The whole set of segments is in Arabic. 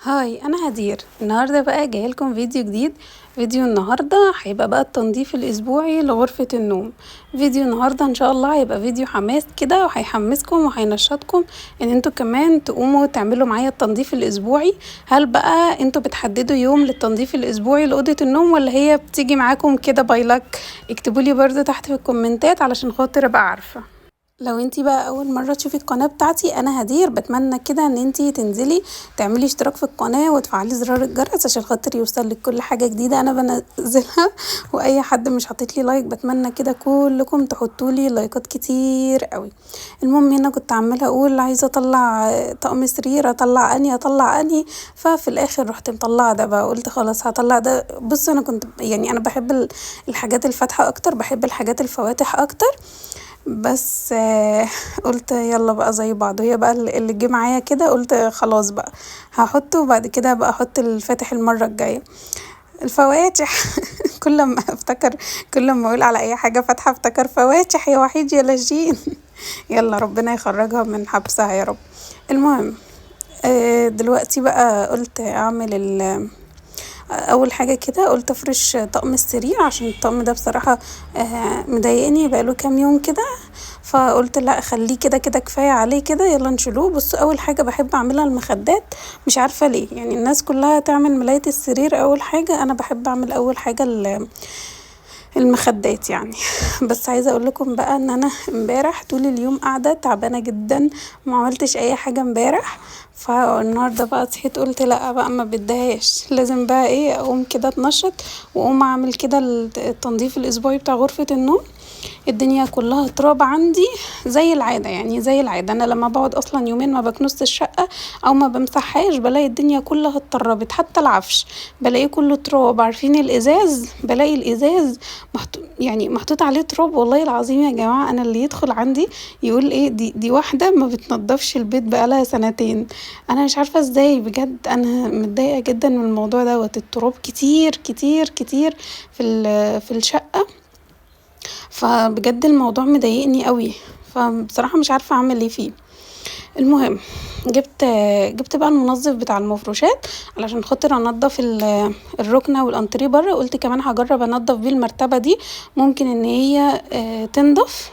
هاي، انا هدير. النهارده بقى جايه لكم فيديو جديد. فيديو النهارده هيبقى بقى التنظيف الاسبوعي لغرفه النوم. فيديو النهارده ان شاء الله هيبقى فيديو حماس كده، وهيحمسكم وهينشطكم ان انتوا كمان تقوموا تعملوا معايا التنظيف الاسبوعي. هل بقى انتوا بتحددوا يوم للتنظيف الاسبوعي لاوضه النوم، ولا هي بتيجي معاكم كده بايلك؟ اكتبولي برضو تحت في الكومنتات علشان خاطر ابقى عارفه. لو انتي بقى اول مرة تشوفي القناة بتاعتي، انا هدير. بتمنى كده ان انتي تنزلي تعملي اشتراك في القناة وتفعلي زرار الجرس عشان خاطر يوصلك كل حاجة جديدة انا بنزلها. واي حد مش حاططلي لايك، بتمنى كده كلكم تحطولي لايكات كتير قوي. المهم هنا كنت عمالة اقول عايزة اطلع طقم سرير، اطلع اني. ففي الاخر رحت مطلعة ده بقى، قلت خلاص هطلع ده. بص، انا كنت يعني انا بحب الحاجات الفاتحة اكتر، بحب الحاجات الفواتح اكتر. بس قلت يلا بقى زي بعض، وهي بقى اللي جه معايا كده. قلت خلاص بقى هحطه، وبعد كده بقى احط الفاتح المرة الجاية. الفواتح كل ما افتكر، كل ما اقول على اي حاجة فاتحة افتكر فواتح يا وحيد يا لاشين. يلا ربنا يخرجها من حبسها يا رب. المهم دلوقتي بقى قلت اعمل اول حاجه كده، قلت افرش طقم السرير عشان الطقم ده بصراحه مضايقني بقاله كام يوم كده. فقلت لا خليه كده كده كفايه عليه كده، يلا نشيلوه. بص، اول حاجه بحب اعملها المخدات. مش عارفه ليه، يعني الناس كلها تعمل ملايه السرير اول حاجه، انا بحب اعمل اول حاجه المخدات يعني. بس عايزه اقول لكم بقى ان انا امبارح طول اليوم قاعده تعبانه جدا، ما عملتش اي حاجه امبارح. فالنهارده بقى صحيت قلت لا بقى ما بدهاش، لازم بقى ايه اقوم كده اتنشط واقوم اعمل كده التنظيف الاسبوعي بتاع غرفه النوم. الدنيا كلها تراب عندي زي العادة، يعني زي العادة. أنا لما بقعد أصلا يومين ما بكنس الشقة أو ما بمسحهاش بلاقي الدنيا كلها اتطربت، حتى العفش بلاقيه كله تراب. عارفين الإزاز؟ بلاقي الإزاز يعني محطوط عليه تراب. والله العظيم يا جماعة، أنا اللي يدخل عندي يقول إيه دي واحدة ما بتنضفش البيت بقالها سنتين. أنا مش عارفة إزاي، بجد أنا متضايقة جدا من الموضوع دوت. التراب كتير كتير كتير في الشقة. فبجد الموضوع مضايقني قوي، فبصراحة مش عارفة اعمل ايه فيه. المهم جبت بقى المنظف بتاع المفروشات علشان خاطر انضف الركنة والانتريه بره. قلت كمان هجرب انضف بيه المرتبة دي، ممكن ان هي تنضف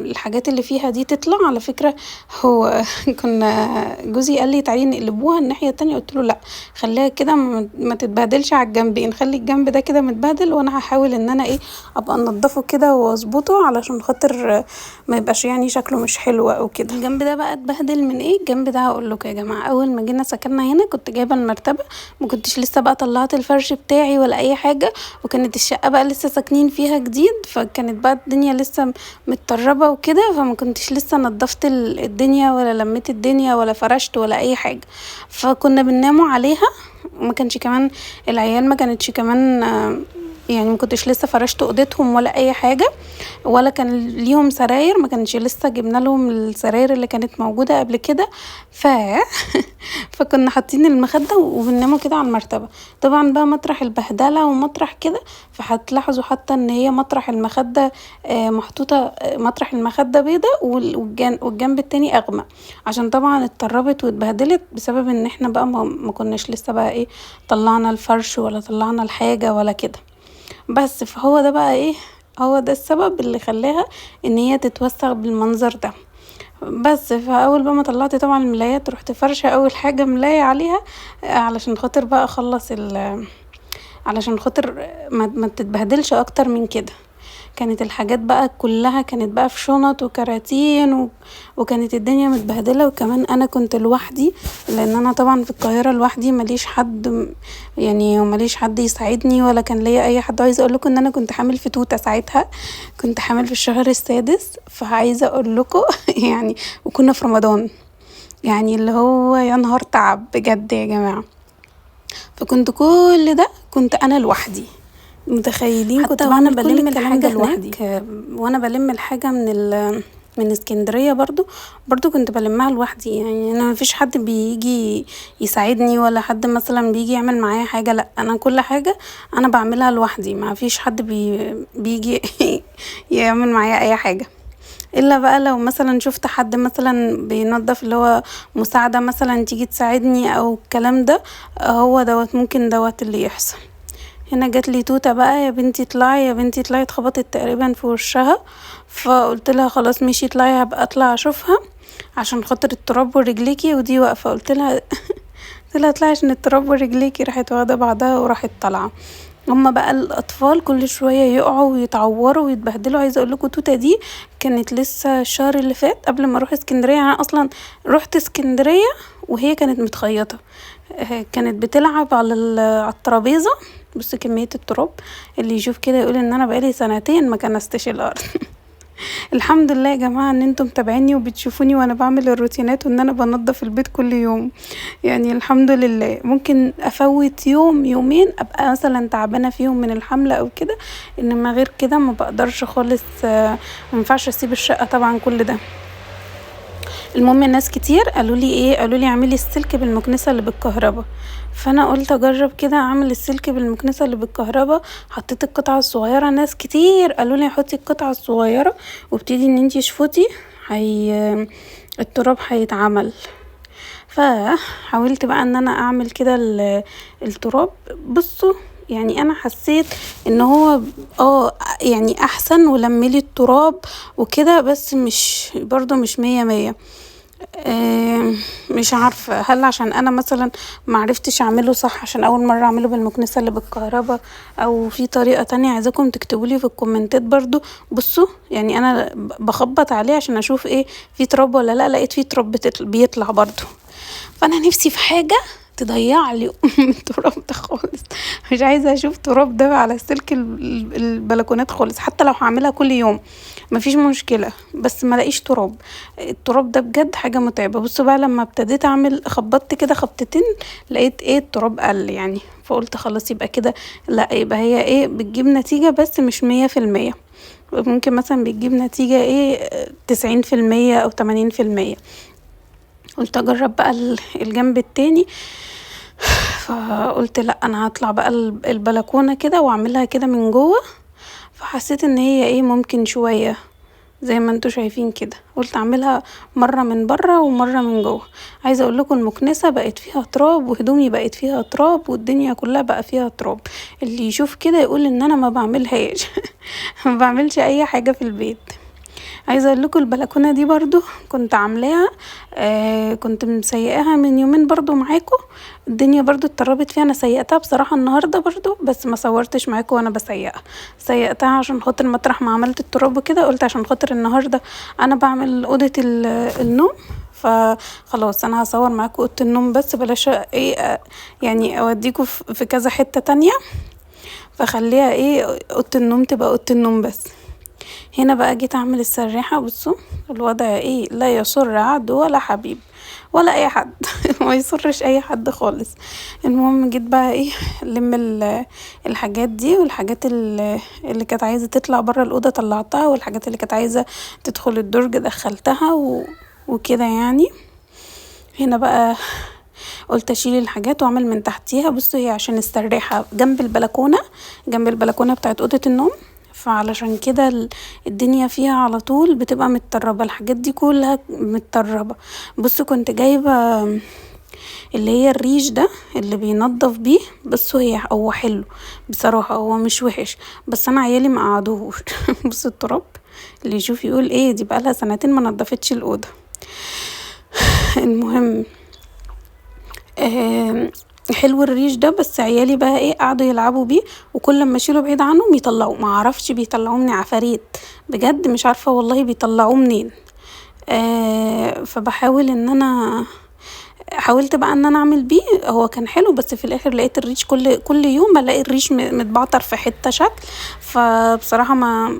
الحاجات اللي فيها دي تطلع. على فكرة هو كنا جوزي قال لي تعالي نقلبوها الناحية التانية، قلت له لا خليها كده ما تتبهدلش على الجنبين، خلي الجنب ده كده متبهدل، وانا هحاول ان انا ايه ابقى انضفه كده واظبطه علشان خاطر ما يبقاش يعني شكله مش حلو او كده. الجنب ده بقى اتبهدل من ايه؟ الجنب ده هقول لكم يا جماعه، اول ما جينا سكننا هنا كنت جايبه المرتبه، ما كنتش لسه بقى طلعت الفرش بتاعي ولا اي حاجه، وكانت الشقه بقى لسه ساكنين فيها جديد، فكانت بقى الدنيا لسه متطربه وكده، فما كنتش لسه نضفت الدنيا ولا لميت الدنيا ولا فرشت ولا اي حاجه. فكنا بنناموا عليها، وما كانش كمان العيال ما كانتش كمان يعني ما كنتش لسه فرشت اوضتهم ولا اي حاجه، ولا كان ليهم سراير، ما كانش لسه جبنا لهم السراير اللي كانت موجوده قبل كده. ف فكنا حاطين المخده وبنناموا كده على المرتبه. طبعا بقى مطرح البهدله ومطرح كده، فهتلاحظوا حتى ان هي مطرح المخده محطوطه مطرح المخده بيضه والجنب التاني اغمق، عشان طبعا اتطربت واتبهدلت بسبب ان احنا بقى ما كناش لسه بقى ايه طلعنا الفرش ولا طلعنا الحاجه ولا كده. بس فهو ده بقى ايه، هو ده السبب اللي خلاها ان هي تتوسخ بالمنظر ده. بس فاول بقى ما طلعت طبعا الملايات، رحت فرشه اول حاجه ملايه عليها علشان خاطر بقى اخلص علشان خاطر ما تتبهدلش اكتر من كده. كانت الحاجات بقى كلها كانت بقى في شنط وكراتين وكانت الدنيا متبهدلة. وكمان انا كنت لوحدي، لان انا طبعا في القاهرة لوحدي، ماليش حد يعني وماليش حد يساعدني ولا كان ليا اي حد. عايزة اقول لكم ان انا كنت حامل في توتة ساعتها، كنت حامل في الشهر السادس. فعايزة اقول لكم يعني وكنا في رمضان، يعني اللي هو يا نهار تعب بجد يا جماعة. فكنت كل ده كنت انا لوحدي، متخيلين؟ كنت وانا بلم الحاجه لوحدي، وانا بلم الحاجه من اسكندريه برضو كنت بلمها لوحدي. يعني انا مفيش حد بيجي يساعدني ولا حد مثلا بيجي يعمل معايا حاجه، لا انا كل حاجه انا بعملها لوحدي، ما فيش حد بيجي يعمل معايا اي حاجه. الا بقى لو مثلا شفت حد مثلا بينظف اللي هو مساعدة مثلا تيجي تساعدني او الكلام ده، هو دوت ممكن دوت اللي يحصل. هنا جات لي توته بقى، يا بنتي اطلعي يا بنتي اطلعي، اتخبطت تقريبا في وشها، فقلت لها خلاص ماشي اطلعي، هبقى اطلع اشوفها عشان خاطر التراب ورجليكي، ودي واقفه قلت لها قلت لها اطلعي عشان التراب ورجليكي، راحت واخده بعضها وراحت طالعه. هما بقى الاطفال كل شويه يقعوا ويتعوروا ويتبهدلوا. عايزه اقول لكم توته دي كانت لسه الشهر اللي فات قبل ما اروح اسكندريه، يعني انا اصلا رحت اسكندريه وهي كانت متخيطه، كانت بتلعب على الترابيزه. بص كميه التراب، اللي يشوف كده يقول ان انا بقالي سنتين ما كنستش الارض. الحمد لله يا جماعة ان انتم متابعيني وبتشوفوني وانا بعمل الروتينات وان انا بنظف البيت كل يوم، يعني الحمد لله. ممكن افوت يوم يومين ابقى مثلا تعبانة فيهم من الحملة او كده، انما غير كده ما بقدرش خالص. ما ينفعش اسيب الشقة طبعا كل ده. المهم ناس كتير قالوا لي ايه، قالوا لي اعملي السلك بالمكنسه اللي بالكهرباء، فانا قلت اجرب كده اعمل السلك بالمكنسه اللي بالكهرباء. حطيت القطعه الصغيره، ناس كتير قالوا لي حطي القطعه الصغيره وابتدي ان انتي شفوتي التراب هيتعمل. فحاولت بقى ان انا اعمل كده التراب. بصوا يعني انا حسيت ان هو يعني احسن ولملي التراب وكده، بس مش برضو مش 100. مش عارفة هل عشان انا مثلا معرفتش اعمله صح عشان اول مرة اعمله بالمكنسة اللي بالكهرباء، او في طريقة تانية. عايزاكم تكتبولي في الكومنتات برضو. بصوا يعني انا بخبط عليه عشان اشوف ايه في تراب ولا لا، لقيت في تراب بيطلع برضو. فانا نفسي في حاجة تضيع لي التراب ده خالص، مش عايزه اشوف تراب ده على سلك البلكونات خالص. حتى لو هعملها كل يوم مفيش مشكله، بس ما لاقيش تراب. التراب ده بجد حاجه متعبه. بصوا بقى لما ابتديت اعمل خبطت كده خبطتين لقيت ايه التراب قل يعني، فقلت خلاص يبقى كده لا، يبقى هي ايه بتجيب نتيجه بس مش 100%، ممكن مثلا بتجيب نتيجه ايه 90% او 80%. قلت اجرب بقى الجنب التاني، فقلت لا انا هطلع بقى البلكونه كده واعملها كده من جوه. فحسيت ان هي ايه ممكن شويه زي ما انتوا شايفين كده. قلت اعملها مره من بره ومره من جوه. عايزه اقول لكم المكنسه بقت فيها تراب وهدومي بقت فيها تراب والدنيا كلها بقى فيها تراب. اللي يشوف كده يقول ان انا ما بعملهاش. ما بعملش اي حاجه في البيت. عايزه اقول لكم البلكونه دي برضو كنت عاملاها، كنت مسيقاها من يومين برضو معاكم. الدنيا برضو اتطربت فيها. انا سيقتها بصراحه النهارده برضو بس ما صورتش معاكم وانا بسيقها. سيقتها عشان خاطر مطرح ما عملت التراب وكده، قلت عشان خاطر النهارده انا بعمل اوضه النوم، فخلاص انا هصور معاكم اوضه النوم بس، بلاش ايه يعني اوديكم في كذا حته تانية، فخليها ايه اوضه النوم تبقى اوضه النوم بس. هنا بقى جيت اعمل السريحة. بصوا الوضع ايه، لا يسر عبد ولا حبيب ولا اي حد. ما يسرش اي حد خالص. المهم جيت بقى ايه لم الحاجات دي، والحاجات اللي كانت عايزة تطلع برا الأوضة طلعتها، والحاجات اللي كانت عايزة تدخل الدرج دخلتها وكده يعني. هنا بقى قلت اشيل الحاجات واعمل من تحتيها. بصوا هي عشان السريحة جنب البلكونة، جنب البلكونة بتاعت أوضة النوم، فعلشان كده الدنيا فيها على طول بتبقى متطربة، الحاجات دي كلها متطربة. بصوا كنت جايبة اللي هي الريش ده اللي بينضف بيه. بصوا هو حلو بصراحة، هو مش وحش، بس انا عيالي ما قعدوهوش. بصوا التراب، اللي يشوف يقول ايه دي بقالها سنتين ما نضفتش الأوضة. المهم حلو الريش ده، بس عيالي بقى ايه قعدوا يلعبوا بيه، وكل لما اشيله بعيد عنهم يطلعوه، ما اعرفش بيطلعوه من عفاريت بجد، مش عارفه والله بيطلعوه منين. فبحاول ان انا حاولت بقى ان انا اعمل بيه، هو كان حلو بس في الاخر لقيت الريش كل يوم بلاقي الريش متبعتر في حته شكل، فبصراحه ما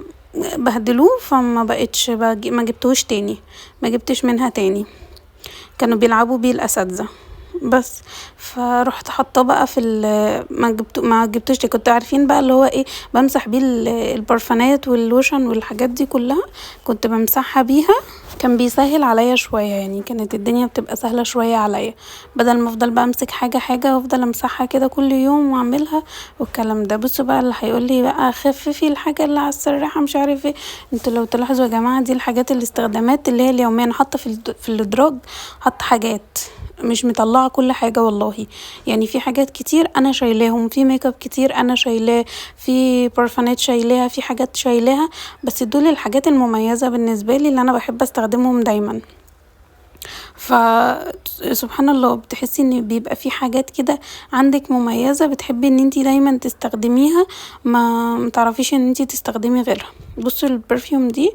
بهدلوه، فما بقتش ما جبتوش تاني، ما جبتش منها تاني، كانوا بيلعبوا بيه الاساتذه بس. فرحت حاطه بقى في ما جبتوش دي. كنت عارفين بقى اللي هو ايه بمسح بيه البرفانات واللوشن والحاجات دي كلها، كنت بمسحها بيها كان بيسهل عليا شوية، يعني كانت الدنيا بتبقى سهلة شوية عليا، بدل ما افضل بقى امسك حاجة حاجة وافضل امسحها كده كل يوم واعملها والكلام ده. بصوا بقى اللي هيقولي بقى خففي الحاجة اللي على السراحة مش عارف ايه، انتوا لو تلاحظوا يا جماعة دي الحاجات الاستخدامات اللي هي اليومية، انا حاطة في الادراج، حاطة حاجات مش مطلعة كل حاجة والله. يعني في حاجات كتير انا شايلاهم، في ميك اب كتير انا شايلاه، في برفانات شايلاها، في حاجات شايلاها، بس دول الحاجات المميزة بالنسبة لي اللي انا بحب استخدمهم دايما. فسبحان الله بتحسي ان بيبقى في حاجات كده عندك مميزة بتحبي ان انتي دايما تستخدميها، ما متعرفيش ان انتي تستخدمي غيرها. بصوا البرفيوم دي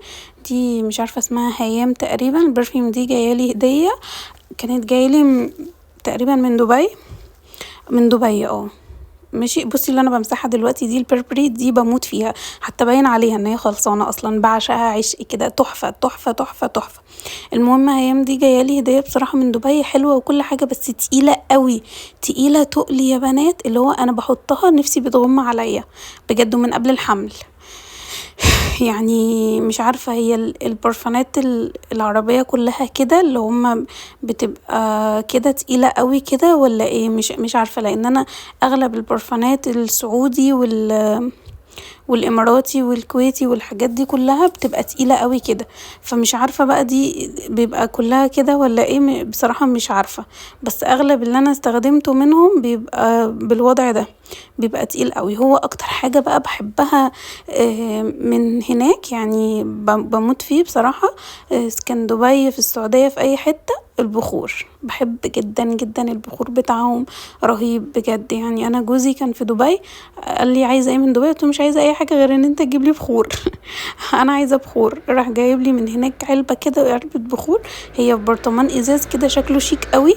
مش عارفة اسمها هيام تقريبا، البرفيوم دي جايالي هدية، كانت جايلي تقريبا من دبي، من دبي ماشي. بصي اللي انا بمسحها دلوقتي دي البيربري، دي بموت فيها، حتى باين عليها ان هي خلصانه اصلا، بعشقها عشق كده، تحفه تحفه تحفه تحفه. المهم ايام دي جايالي هديه بصراحه من دبي، حلوه وكل حاجه بس تقيله قوي، تقيله تقلي يا بنات، اللي هو انا بحطها نفسي بتغم عليا بجد من قبل الحمل. يعني مش عارفة هي البرفانات العربية كلها كده اللي هما بتبقى كده تقيلة قوي كده ولا ايه، مش عارفة، لان انا اغلب البرفانات السعودي والاماراتي والكويتي والحاجات دي كلها بتبقى تقيلة قوي كده، فمش عارفة بقى دي بيبقى كلها كده ولا ايه، بصراحة مش عارفة، بس اغلب اللي انا استخدمته منهم بيبقى بالوضع ده، بيبقى تقيل قوي. هو اكتر حاجة بقى بحبها من هناك، يعني بموت فيه بصراحة، كان دبي في السعودية في اي حتة، البخور بحب جدا جدا البخور بتاعهم رهيب بجد. يعني انا جوزي كان في دبي قال لي عايزه ايه من دبي، قلت له مش عايزه اي حاجه غير ان انت تجيب لي بخور. انا عايزه بخور، راح جايب لي من هناك علبه كده، علبه بخور، هي في برطمان ازاز كده شكله شيك قوي،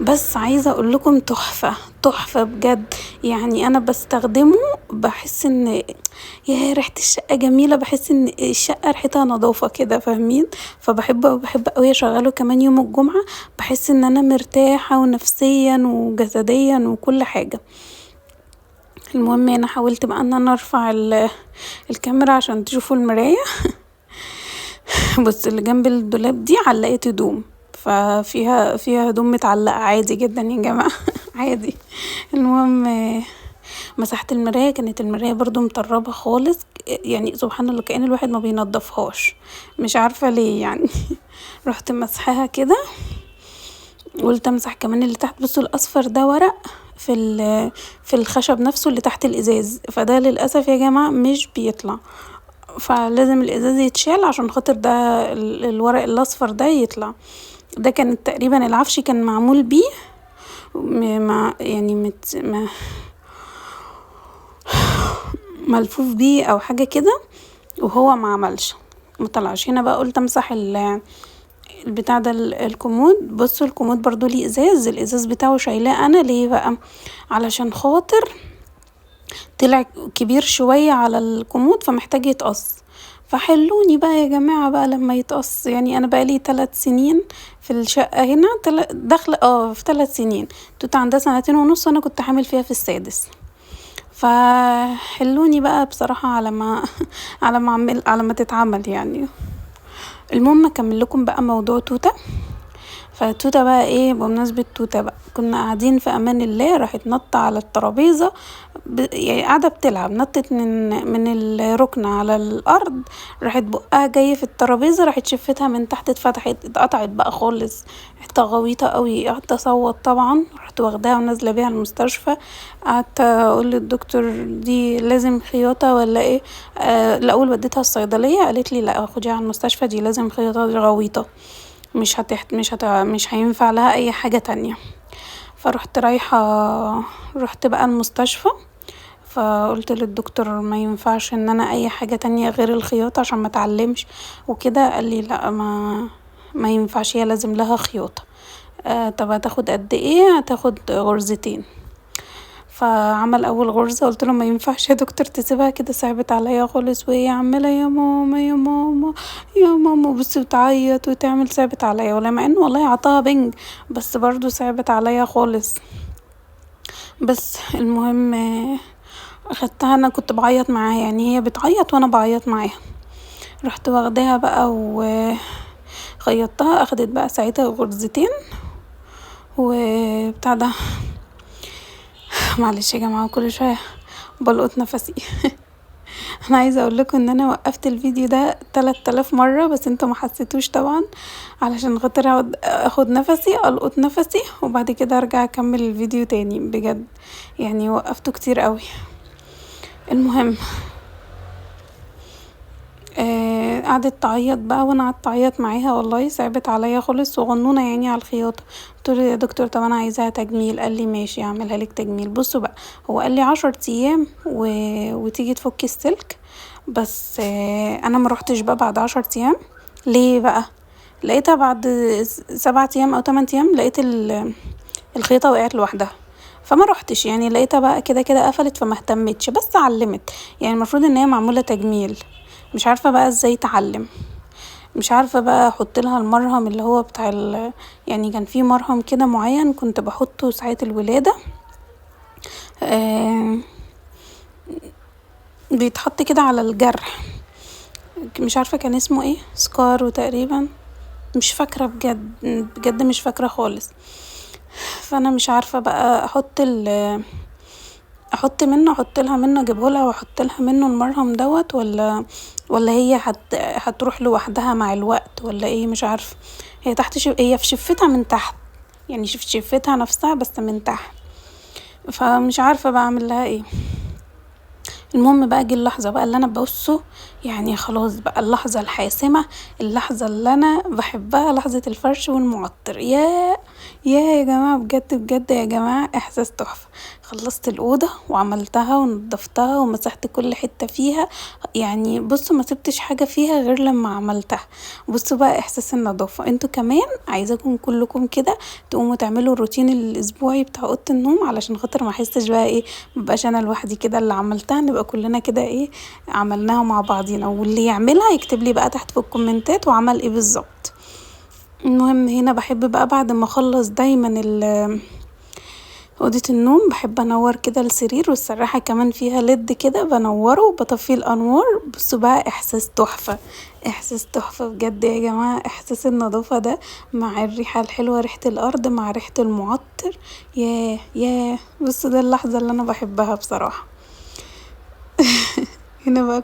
بس عايزه اقول لكم تحفه تحفه بجد. يعني انا بستخدمه بحس ان يا ريحه الشقه جميله، بحس ان الشقه ريحتها نظافه كده، فاهمين؟ بحب قوي اشغله كمان يوم الجمعه، بحس ان انا مرتاحه ونفسيا وجسديا وكل حاجه. المهم انا حاولت بقى ان انا ارفع الكاميرا عشان تشوفوا المرايه. بص اللي جنب الدولاب دي علقت هدوم، فيها هدوم متعلقه عادي جدا يا جماعه. عادي. المهم مسحت المرايه، كانت المرايه برضو مطربه خالص، يعني سبحان الله كأن الواحد ما بينضفهاش، مش عارفه ليه يعني. رحت مسحها كده، قلت امسح كمان اللي تحت. بصوا الاصفر ده ورق في الخشب نفسه اللي تحت الازاز، فده للاسف يا جماعه مش بيطلع، فلازم الازاز يتشال عشان خاطر ده الورق الاصفر ده يطلع. ده كان تقريبا العفش كان معمول بيه مع يعني ملفوف بيه او حاجه كده، وهو ما عملش، ما طلعش. هنا بقى قلت امسح البتاع ده الكومود. بصوا الكومود برضو ليه ازاز، الازاز بتاعه شايلاه انا ليه بقى، علشان خاطر طلع كبير شوية على الكومود فمحتاج يتقص، فحلوني بقى يا جماعة بقى لما يتقص. يعني انا بقى لي 3 سنين في الشقة هنا، داخلة في 3 سنين، توتا عندها 2.5 سنين وانا كنت حامل فيها في السادس، فحلوني بقى بصراحة على ما على ما تتعمل يعني. المهم اكمل لكم بقى موضوع توتا. فتوتا بقى ايه، بمناسبة توتا بقى كنا قاعدين في امان الله، راحت نط على الترابيزة، يعني قاعدة بتلعب، نطت من الركنة على الارض، راحت بقها جاي في الترابيزة، راحت شفتها من تحت اتفتحت، اتقطعت بقى خالص، حتة غويطة قوي، قعدت اصوت طبعا، رحت واخداها ونازلة بيها المستشفى. قعدت اقول للدكتور دي لازم خياطة ولا ايه، الاول وديتها الصيدلية، قالت لي لا خديها على المستشفى، دي لازم خياطة، دي غويطة، مش هينفع لها اي حاجة تانية. فرحت رحت بقى المستشفى، فقلت للدكتور ما ينفعش ان انا اي حاجة تانية غير الخياطة عشان ما اتعلمش وكده، قال لي لا ما ينفعش، هي لازم لها خياطة. طب هتاخد قد ايه؟ هتاخد غرزتين. فعمل اول غرزة، قلت له ما ينفعش يا دكتور تسيبها كده، صعبت عليا خالص، وهي عماله يا ماما يا ماما يا ماما، بس بتعيط وتعمل، صعبت عليا، ولا مع انه والله عطاها بنج، بس برضو صعبت عليا خالص. بس المهم اخدتها، انا كنت بعيط معاها، يعني هي بتعيط وانا بعيط معاها، رحت واخداها بقى وخلاص خيطتها، اخدت بقى ساعتها غرزتين وبتاع ده. معلش يا جماعه كل شويه بلقط نفسي. انا عايزه اقول لكم ان انا وقفت الفيديو ده 3000 مره، بس انتوا ما حسيتوش طبعا، علشان خاطر اقعد اخد نفسي القط نفسي وبعد كده ارجع اكمل الفيديو تاني. بجد يعني وقفته كتير قوي. المهم قعدت تعيط بقى وانا قعدت اعيط معاها، والله صعبت عليا خالص، صغنونه يعني على الخياطه. قلت له يا دكتور طب انا عايزاها تجميل، قال لي ماشي اعملها لك تجميل. بصوا بقى هو قال لي 10 ايام وتيجي تفكي السلك، بس انا ما روحتش بقى بعد 10 ايام. ليه بقى؟ لقيتها بعد 7 ايام او 8 ايام لقيت الخيطه وقعت لوحدها، فما روحتش يعني. لقيتها بقى كده كده قفلت فما اهتمتش، بس علمت. يعني المفروض ان هي معموله تجميل، مش عارفه بقى ازاي تعلم. مش عارفه بقى احط لها المرهم اللي هو بتاع يعني كان في مرهم كده معين كنت بحطه ساعه الولاده، بيتحط كده على الجرح، مش عارفه كان اسمه ايه، سكار تقريبا، مش فاكره بجد بجد مش فاكره خالص. فانا مش عارفه بقى احط احط لها منه، اجيبه لها واحط لها منه المرهم دوت، ولا هي هتروح لوحدها مع الوقت ولا ايه، مش عارفه. هي تحت هي في شفتها من تحت، يعني شفت شفتها نفسها بس من تحت، فمش عارفه بقى اعمل لها ايه. المهم بقى جه اللحظه بقى اللي انا ببصه، يعني خلاص بقى اللحظه الحاسمه، اللحظه اللي انا بحبها، لحظه الفرش والمعطر. يا جماعه بجد بجد يا جماعه احساس تحفه. خلصت الاوضه وعملتها ونضفتها ومسحت كل حته فيها، يعني بصوا ما سبتش حاجه فيها غير لما عملتها. بصوا بقى احساس النظافه. انتوا كمان عايزاكم كلكم كده تقوموا تعملوا الروتين الاسبوعي بتاع اوضه النوم، علشان خاطر ما احسش بقى ايه مبقاش انا لوحدي كده اللي عملتها، نبقى كلنا كده ايه عملناها مع بعضينا. واللي يعملها يكتب لي بقى تحت في الكومنتات وعمل ايه بالظبط. المهم هنا بحب بقى بعد ما اخلص دايما اوضه النوم بحب انور كده السرير، والسراحه كمان فيها ليد كده بنوره وبطفي الانوار. بصوا بقى احساس تحفه، احساس تحفه بجد يا جماعه. احساس النظافه ده مع الريحه الحلوه، ريحه الارض مع ريحه المعطر، ياه بصوا ده اللحظه اللي انا بحبها بصراحه. هنا بقى